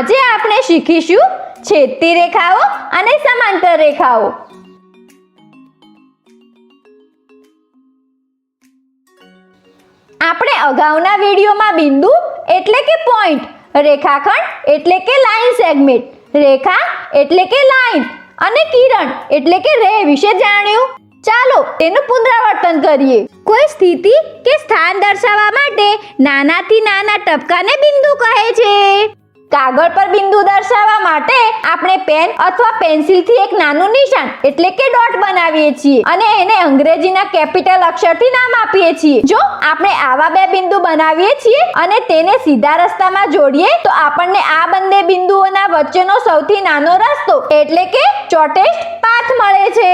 આજે આપણે શીખીશું છેદતી રેખાઓ અને સમાંતર રેખાઓ। આપણે અગાઉના વિડીયોમાં બિંદુ એટલે કે પોઈન્ટ, રેખાખંડ એટલે કે લાઈન સેગમેન્ટ, રેખા એટલે કે લાઈન અને કિરણ એટલે કે રે વિશે જાણ્યું। ચાલો તેનું પુનરાવર્તન કરીએ। કોઈ સ્થિતિ કે સ્થાન દર્શાવવા માટે નાનાથી નાના ટપકાને બિંદુ કહે છે। કાગળ પર બિંદુ દર્શાવવા માટે આપણે પેન અથવા પેન્સિલથી એક નાનું નિશાન એટલે કે ડોટ બનાવીએ છીએ અને એને અંગ્રેજીના કેપિટલ અક્ષરથી નામ આપીએ છીએ। જો આપણે આવા બે બિંદુ બનાવીએ છીએ અને તેને સીધા રસ્તામાં જોડીએ તો આપણને આ બંને બિંદુઓના વચ્ચેનો સૌથી નાનો રસ્તો એટલે કે શોર્ટેસ્ટ પાથ મળે છે।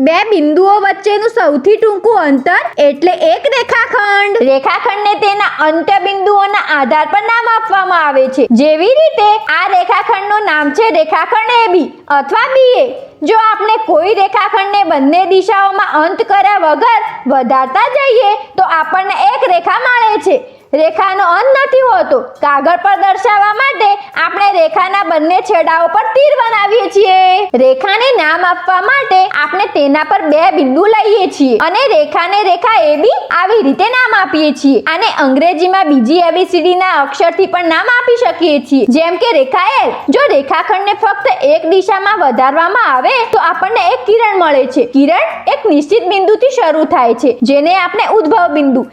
બે બિંદુઓ વચ્ચેનું સૌથી ટૂંકું અંતર એટલે એક રેખાખંડ। રેખાખંડને તેના અંત્ય બિંદુઓના આધાર પર નામ આપવામાં આવે છે। જેવી રીતે આ રેખાખંડનું નામ છે રેખાખંડ AB અથવા BA। જો આપણે કોઈ રેખાખંડને બંને દિશાઓમાં અંત કર્યા વગર વધારતા જઈએ તો આપણને એક રેખા મળે છે। રેખાનો અંત નથી હોતો। કાગળ પર દર્શાવવા માટે આપણે રેખાના બંને છેડાઓ પર તીર બનાવીએ છીએ। રેખાને નામ આપવા માટે આપણે તેના પર બે બિંદુ લઈએ છીએ અને રેખાને રેખા AB આવી રીતે નામ આપીએ છીએ। આને અંગ્રેજીમાં બીજી ABCD ના અક્ષરથી પણ નામ આપી શકીએ છીએ, જેમ કે રેખા L। જો રેખાખંડને ફક્ત એક દિશામાં વધારવામાં આવે તો આપણને એક કિરણ મળે છે। કિરણ એક નિશ્ચિત બિંદુથી શરૂ થાય છે જેને આપણે ઉદ્ભવ બિંદુ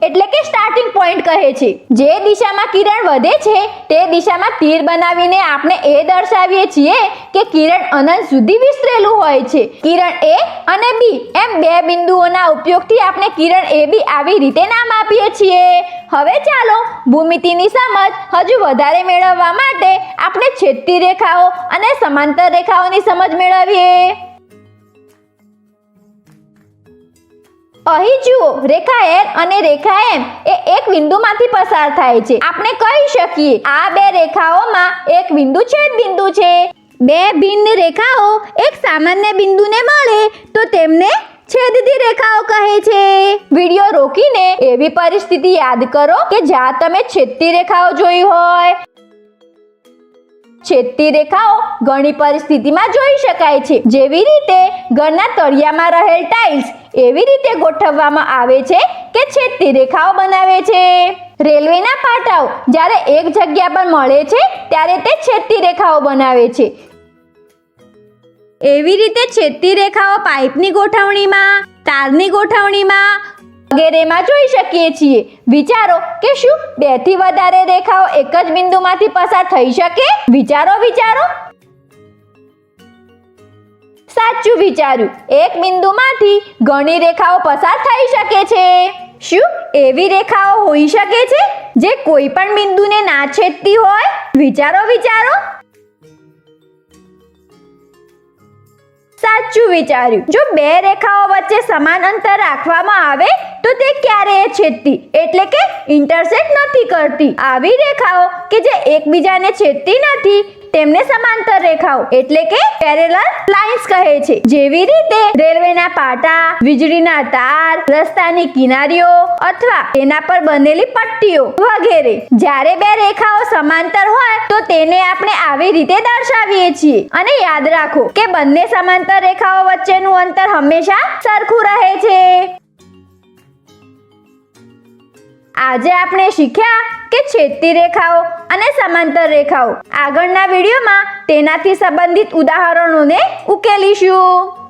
એટલે કે સ્ટાર્ટિંગ પોઈન્ટ કહે છે। જે દિશામાં કિરણ વધે છે તે દિશામાં તીર બનાવીને આપણે એ દર્શાવીએ છીએ કે કિરણ અનંત સુધી વિસ્તરેલું હોય છે। કિરણ A અને B એમ બે બિંદુઓના ઉપયોગથી આપણે કિરણ AB આવી રીતે નામ આપીએ છીએ। હવે ચાલો ભૂમિતિની સમજ હજુ વધારે મેળવવા માટે આપણે છેદતી રેખાઓ અને સમાંતર રેખાઓની સમજ મેળવીએ। અહીં જુઓ, રેખા L અને રેખા M એ એક બિંદુમાંથી પસાર થાય છે। આપણે કહી શકીએ આ બે રેખાઓમાં એક બિંદુ છેદ બિંદુ છે। બે ભિન્ન રેખાઓ એક સામાન્ય બિંદુને મળે તો તેમને છેદતી રેખાઓ કહે છે। વિડિયો રોકીને એવી પરિસ્થિતિ યાદ કરો કે જ્યાં તમે છેદતી રેખાઓ જોઈ હોય। છેદતી રેખાઓ ઘણી પરિસ્થિતિમાં જોઈ શકાય છે, જેવી રીતે ઘરના તળિયામાં રહેલ ટાઇલ્સ એવી રીતે ગોઠવવામાં આવે છે કે છેદતી રેખાઓ બનાવે છે। રેલવેના પાટાઓ જ્યારે એક જગ્યા પર મળે છે ત્યારે તે છેદતી રેખાઓ બનાવે છે। એવી રીતે છેદતી રેખાઓ પાઇપની ગોઠવણીમાં, તારની ગોઠવણીમાં વગેરેમાં જોઈ શકીએ છીએ। વિચારો કે શું બે થી વધારે રેખાઓ એક જ બિંદુમાંથી પસાર થઈ શકે? વિચારો। સાચું વિચાર્યું। એક બિંદુમાંથી ઘણી રેખાઓ પસાર થઈ શકે છે। શું એવી રેખાઓ હોઈ શકે છે જે કોઈ પણ બિંદુને ના છેદતી હોય? વિચારો। સાચું વિચાર્યું। જો બે રેખાઓ વચ્ચે સમાન અંતર રાખવામાં આવે તો તે ક્યારેય છેદતી એટલે કે ઇન્ટરસેક્ટ નથી કરતી। આવી રેખાઓ કે જે એકબીજાને છેદતી નથી તેમને સમાંતર રેખાઓ એટલે કે પેરેલલ લાઇન્સ કહે છે। જેવી રીતે રેલવેના પાટા, વીજળીના તાર, રસ્તાની કિનારીઓ અથવા તેના પર બનેલી પટ્ટીઓ વગેરે। જ્યારે બે રેખાઓ સમાંતર હોય તો તેને આપણે આવી રીતે દર્શાવીએ છીએ। અને યાદ રાખો કે બંને સમાંતર રેખાઓ વચ્ચેનું અંતર હંમેશા સરખું રહે છે। આજે આપણે શીખ્યા કે છેદતી રેખાઓ અને સમાંતર રેખાઓ। આગળના વિડીયોમાં તેનાથી સંબંધિત ઉદાહરણોને ઉકેલીશું।